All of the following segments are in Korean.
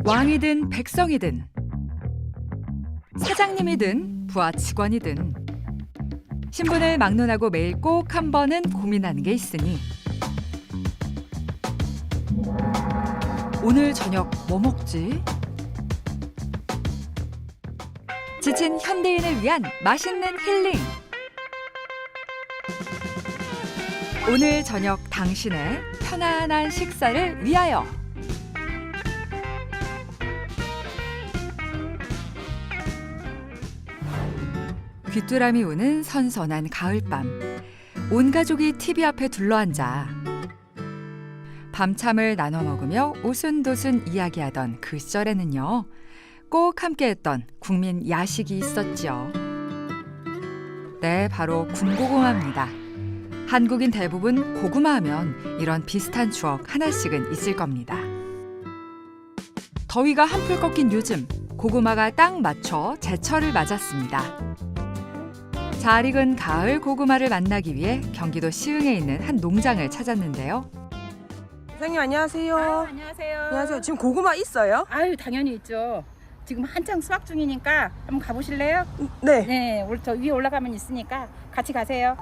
왕이든 백성이든 사장님이든 부하 직원이든 신분을 막론하고 매일 꼭 한 번은 고민하는 게 있으니 오늘 저녁 뭐 먹지? 지친 현대인을 위한 맛있는 힐링. 오늘 저녁 당신의 편안한 식사를 위하여. 귀뚜라미 우는 선선한 가을밤. 온 가족이 TV 앞에 둘러앉아 밤참을 나눠 먹으며 오순도순 이야기하던 그 시절에는요, 꼭 함께했던 국민 야식이 있었죠. 네, 바로 군고구마입니다. 한국인 대부분 고구마 하면 이런 비슷한 추억 하나씩은 있을 겁니다. 더위가 한풀 꺾인 요즘, 고구마가 딱 맞춰 제철을 맞았습니다. 잘 익은 가을 고구마를 만나기 위해 경기도 시흥에 있는 한 농장을 찾았는데요. 사장님 안녕하세요. 안녕하세요. 안녕하세요. 지금 고구마 있어요? 아유, 당연히 있죠. 지금 한창 수확 중이니까 한번 가보실래요? 네. 네, 저 위에 올라가면 있으니까 같이 가세요.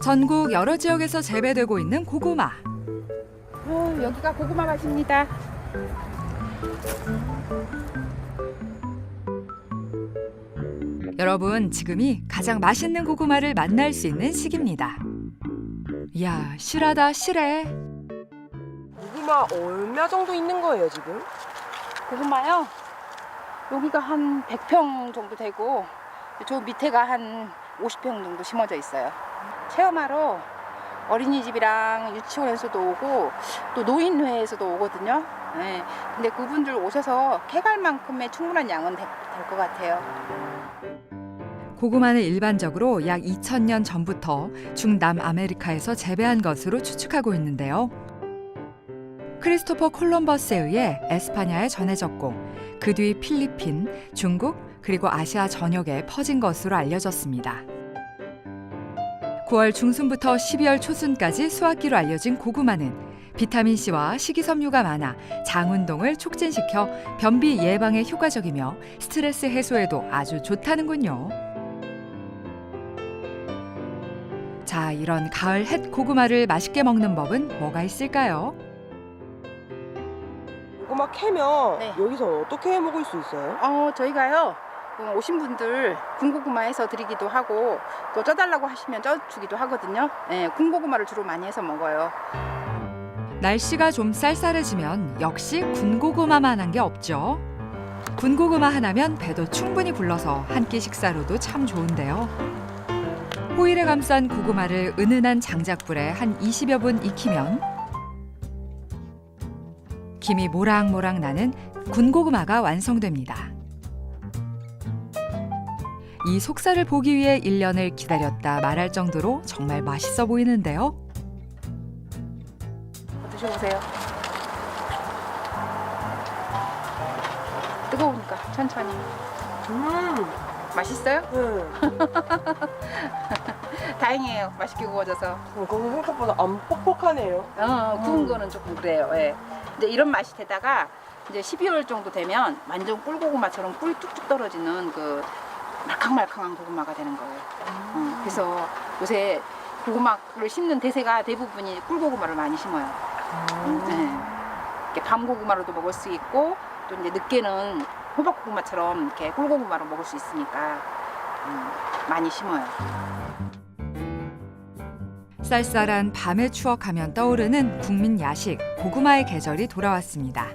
전국 여러 지역에서 재배되고 있는 고구마. 여기가 고구마 밭입니다. 여러분, 지금이 가장 맛있는 고구마를 만날 수 있는 시기입니다. 이야, 실하다 실해. 고구마 얼마 정도 있는 거예요 지금? 고구마요? 여기가 한 100평 정도 되고 저 밑에가 한 50평 정도 심어져 있어요. 체험하러 어린이집이랑 유치원에서도 오고 또 노인회에서도 오거든요. 네. 근데 그분들 오셔서 캐갈 만큼의 충분한 양은 될 것 같아요. 고구마는 일반적으로 약 2000년 전부터 중남아메리카에서 재배한 것으로 추측하고 있는데요. 크리스토퍼 콜럼버스에 의해 에스파냐에 전해졌고 그 뒤 필리핀, 중국, 그리고 아시아 전역에 퍼진 것으로 알려졌습니다. 9월 중순부터 12월 초순까지 수확기로 알려진 고구마는 비타민C와 식이섬유가 많아 장 운동을 촉진시켜 변비 예방에 효과적이며 스트레스 해소에도 아주 좋다는군요. 자, 이런 가을 햇 고구마를 맛있게 먹는 법은 뭐가 있을까요? 고구마 캐면 네. 여기서 어떻게 해 먹을 수 있어요? 저희가요 오신 분들 군고구마 해서 드리기도 하고 또 쪄달라고 하시면 쪄주기도 하거든요. 네, 군고구마를 주로 많이 해서 먹어요. 날씨가 좀 쌀쌀해지면 역시 군고구마만 한 게 없죠. 군고구마 하나면 배도 충분히 불러서 한 끼 식사로도 참 좋은데요. 호일에 감싼 고구마를 은은한 장작불에 한 20여 분 익히면 김이 모락모락 나는 군고구마가 완성됩니다. 이 속살을 보기 위해 1년을 기다렸다 말할 정도로 정말 맛있어 보이는데요. 드셔보세요. 뜨거우니까 천천히. 맛있어요? 네. 다행이에요. 맛있게 구워져서. 고구마 생각보다 안 뻑뻑하네요. 구운 거는 조금 그래요. 예. 이제 이런 맛이 되다가 이제 12월 정도 되면 완전 꿀고구마처럼 꿀 뚝뚝 떨어지는 그 말캉말캉한 고구마가 되는 거예요. 그래서 요새 고구마를 심는 대세가 대부분이 꿀고구마를 많이 심어요. 네. 이렇게 밤고구마로도 먹을 수 있고 또 이제 늦게는 호박고구마처럼 이렇게 꿀고구마로 먹을 수 있으니까 많이 심어요. 쌀쌀한 밤의 추억하면 떠오르는 국민 야식 고구마의 계절이 돌아왔습니다.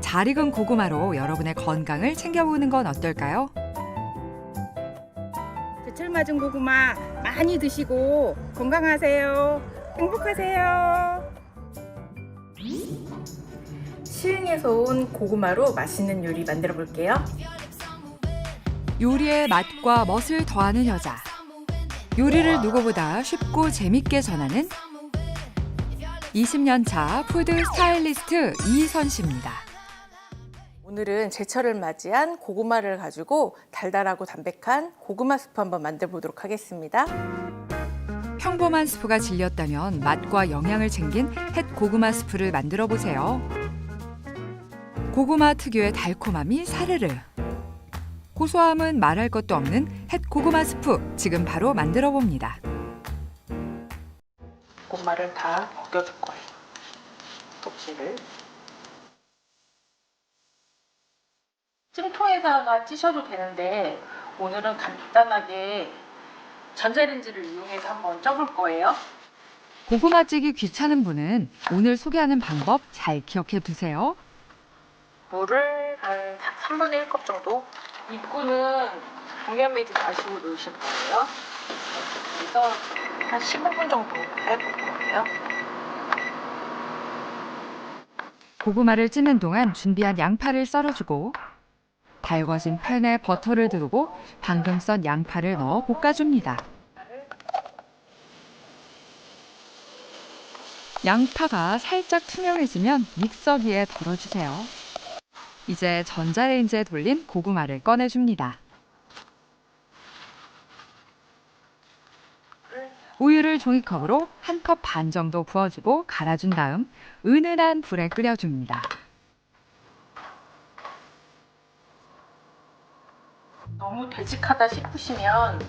잘 익은 고구마로 여러분의 건강을 챙겨보는 건 어떨까요? 제철 맞은 고구마 많이 드시고 건강하세요. 행복하세요. 시흥에서 온 고구마로 맛있는 요리 만들어 볼게요. 요리의 맛과 멋을 더하는 여자. 요리를 누구보다 쉽고 재밌게 전하는 20년 차 푸드 스타일리스트 이선 씨입니다. 오늘은 제철을 맞이한 고구마를 가지고 달달하고 담백한 고구마 스프 한번 만들어 보도록 하겠습니다. 평범한 스프가 질렸다면 맛과 영양을 챙긴 햇 고구마 스프를 만들어 보세요. 고구마 특유의 달콤함이 사르르. 고소함은 말할 것도 없는 햇 고구마 스프 지금 바로 만들어 봅니다. 고구마를 다 벗겨줄 거예요. 꼭지를. 찜통에다가 찌셔도 되는데 오늘은 간단하게 전자레인지를 이용해서 한번 쪄볼 거예요. 고구마 찌기 귀찮은 분은 오늘 소개하는 방법 잘 기억해 두세요. 물을 한 3분의 1컵 정도. 입구는 동양매직 마시고 넣으실 거예요. 그래서 한 15분 정도 해볼 거예요. 고구마를 찌는 동안 준비한 양파를 썰어주고 달궈진 팬에 버터를 두르고 방금 썬 양파를 넣어 볶아줍니다. 양파가 살짝 투명해지면 믹서기에 덜어주세요. 이제 전자레인지에 돌린 고구마를 꺼내줍니다. 우유를 종이컵으로 1컵 반 정도 부어주고 갈아준 다음 은은한 불에 끓여줍니다. 너무 되직하다 싶으시면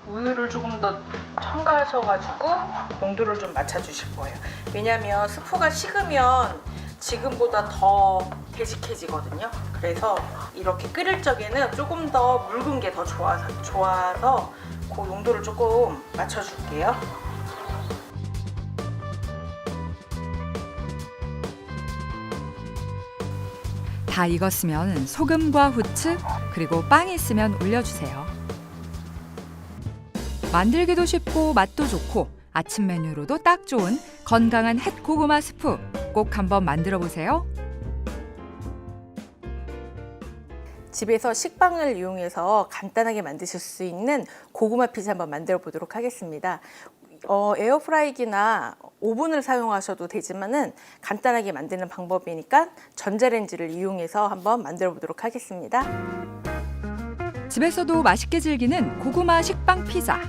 우유를 조금 더 첨가하셔가지고 농도를 좀 맞춰주실 거예요. 왜냐면 스프가 식으면 지금보다 더 되직해지거든요. 그래서 이렇게 끓일 적에는 조금 더 묽은 게 더 좋아서 그 농도를 조금 맞춰줄게요. 다 익었으면 소금과 후추 그리고 빵이 있으면 올려주세요. 만들기도 쉽고 맛도 좋고 아침 메뉴로도 딱 좋은 건강한 햇 고구마 스프 꼭 한번 만들어 보세요. 집에서 식빵을 이용해서 간단하게 만드실 수 있는 고구마 피자 한번 만들어 보도록 하겠습니다. 에어프라이기나 오븐을 사용하셔도 되지만은 간단하게 만드는 방법이니까 전자레인지를 이용해서 한번 만들어 보도록 하겠습니다. 집에서도 맛있게 즐기는 고구마 식빵 피자.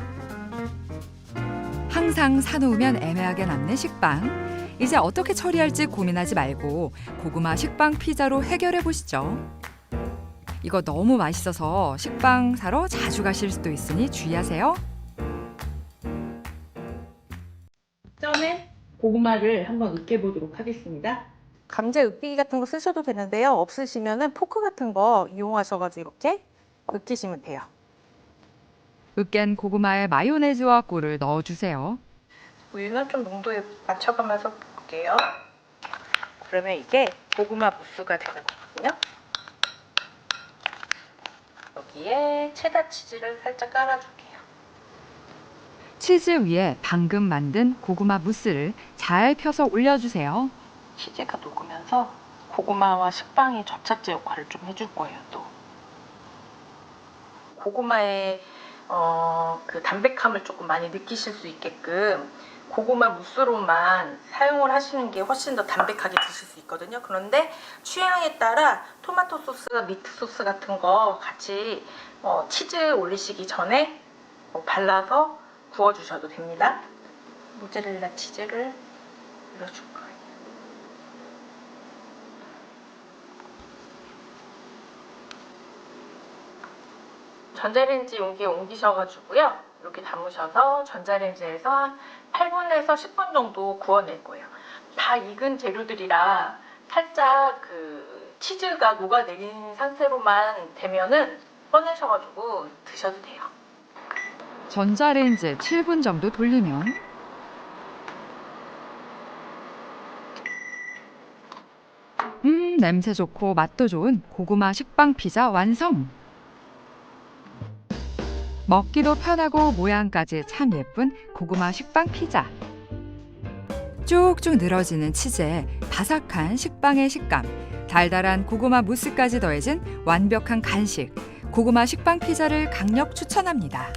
항상 사놓으면 애매하게 남는 식빵. 이제 어떻게 처리할지 고민하지 말고 고구마 식빵 피자로 해결해 보시죠. 이거 너무 맛있어서 식빵 사러 자주 가실 수도 있으니 주의하세요. 쪄낸 고구마를 한번 으깨보도록 하겠습니다. 감자 으깨기 같은 거 쓰셔도 되는데요. 없으시면은 포크 같은 거 이용하셔가지고 이렇게 으깨시면 돼요. 으깬 고구마에 마요네즈와 꿀을 넣어주세요. 우유는 좀 농도에 맞춰가면서 볼게요. 그러면 이게 고구마 무스가 되는 거거든요. 여기에 체다 치즈를 살짝 깔아줄게요. 치즈 위에 방금 만든 고구마 무스를 잘 펴서 올려주세요. 치즈가 녹으면서 고구마와 식빵이 접착제 역할을 좀 해줄 거예요. 또 고구마의 그 담백함을 조금 많이 느끼실 수 있게끔 고구마 무스로만 사용을 하시는 게 훨씬 더 담백하게 드실 수 있거든요. 그런데 취향에 따라 토마토 소스, 미트 소스 같은 거 같이 치즈 올리시기 전에 발라서 구워주셔도 됩니다. 모짜렐라 치즈를 올려줄 거예요. 전자레인지 용기에 옮기셔가지고요. 이렇게 담으셔서 전자레인지에서 한 8분에서 10분 정도 구워낼 거예요. 다 익은 재료들이라 살짝 그 치즈가 녹아내린 상태로만 되면은 꺼내셔가지고 드셔도 돼요. 전자레인지 7분 정도 돌리면 냄새 좋고 맛도 좋은 고구마 식빵 피자 완성! 먹기도 편하고 모양까지 참 예쁜 고구마 식빵 피자. 쭉쭉 늘어지는 치즈에 바삭한 식빵의 식감, 달달한 고구마 무스까지 더해진 완벽한 간식, 고구마 식빵 피자를 강력 추천합니다.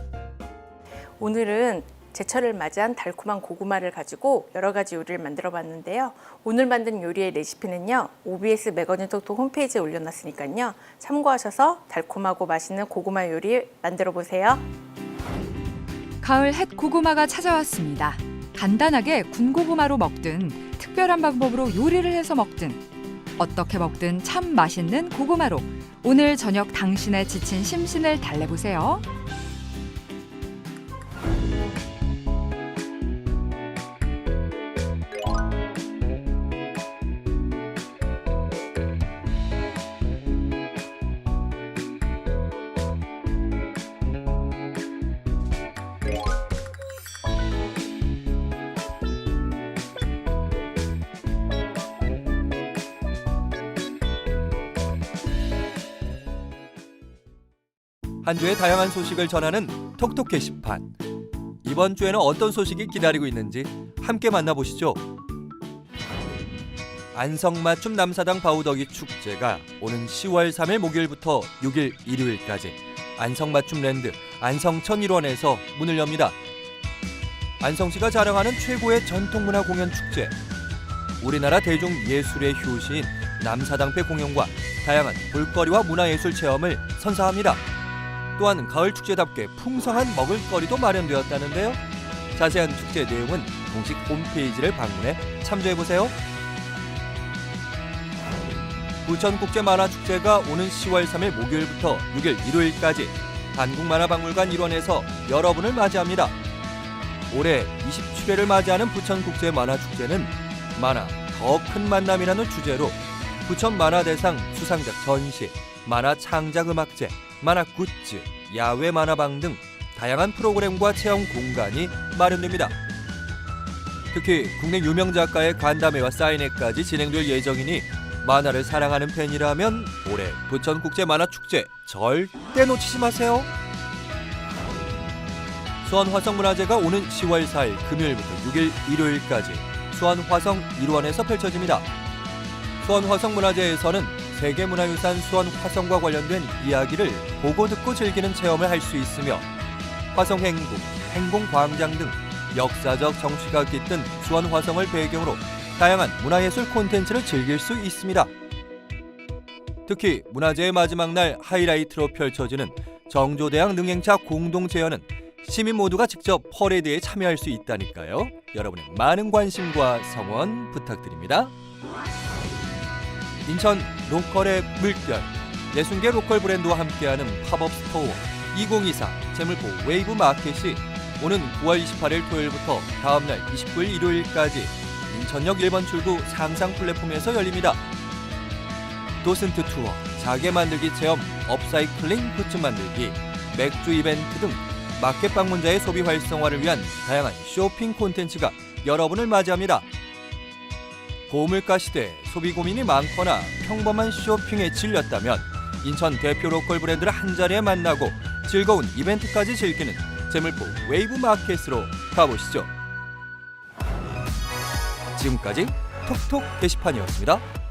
오늘은 제철을 맞이한 달콤한 고구마를 가지고 여러 가지 요리를 만들어 봤는데요. 오늘 만든 요리의 레시피는요. OBS 매거진 톡톡 홈페이지에 올려놨으니까요. 참고하셔서 달콤하고 맛있는 고구마 요리 만들어 보세요. 가을 햇 고구마가 찾아왔습니다. 간단하게 군고구마로 먹든 특별한 방법으로 요리를 해서 먹든 어떻게 먹든 참 맛있는 고구마로 오늘 저녁 당신의 지친 심신을 달래보세요. 한 주의 다양한 소식을 전하는 톡톡 게시판. 이번 주에는 어떤 소식이 기다리고 있는지 함께 만나보시죠. 안성맞춤 남사당 바우더기 축제가 오는 10월 3일 목요일부터 6일 일요일까지 안성맞춤랜드 안성천 일원에서 문을 엽니다. 안성시가 자랑하는 최고의 전통문화 공연 축제. 우리나라 대중예술의 효시인 남사당패 공연과 다양한 볼거리와 문화예술 체험을 선사합니다. 또한 가을 축제답게 풍성한 먹을거리도 마련되었다는데요. 자세한 축제 내용은 공식 홈페이지를 방문해 참조해보세요. 부천국제만화축제가 오는 10월 3일 목요일부터 6일 일요일까지 한국만화박물관 일원에서 여러분을 맞이합니다. 올해 27회를 맞이하는 부천국제만화축제는 만화 더 큰 만남이라는 주제로 부천 만화대상 수상작 전시, 만화 창작음악제, 만화 굿즈, 야외 만화방 등 다양한 프로그램과 체험 공간이 마련됩니다. 특히 국내 유명 작가의 간담회와 사인회까지 진행될 예정이니 만화를 사랑하는 팬이라면 올해 부천국제만화축제 절대 놓치지 마세요. 수원화성문화제가 오는 10월 4일 금요일부터 6일 일요일까지 수원화성 1원에서 펼쳐집니다. 수원화성문화제에서는 세계문화유산 수원화성과 관련된 이야기를 보고 듣고 즐기는 체험을 할 수 있으며 화성행궁, 행궁광장 등 역사적 정취가 깃든 수원화성을 배경으로 다양한 문화예술 콘텐츠를 즐길 수 있습니다. 특히 문화제의 마지막 날 하이라이트로 펼쳐지는 정조대왕 능행차 공동체험은 시민 모두가 직접 퍼레이드에 참여할 수 있다니까요. 여러분의 많은 관심과 성원 부탁드립니다. 인천 로컬의 물결, 60개 로컬 브랜드와 함께하는 팝업 스토어 2024 재물포 웨이브 마켓이 오는 9월 28일 토요일부터 다음날 29일 일요일까지 인천역 1번 출구 상상 플랫폼에서 열립니다. 도슨트 투어, 자개 만들기 체험, 업사이클링 굿즈 만들기, 맥주 이벤트 등 마켓 방문자의 소비 활성화를 위한 다양한 쇼핑 콘텐츠가 여러분을 맞이합니다. 고물가 시대 소비 고민이 많거나 평범한 쇼핑에 질렸다면 인천 대표 로컬 브랜드를 한자리에 만나고 즐거운 이벤트까지 즐기는 재물포 웨이브 마켓으로 가보시죠. 지금까지 톡톡 게시판이었습니다.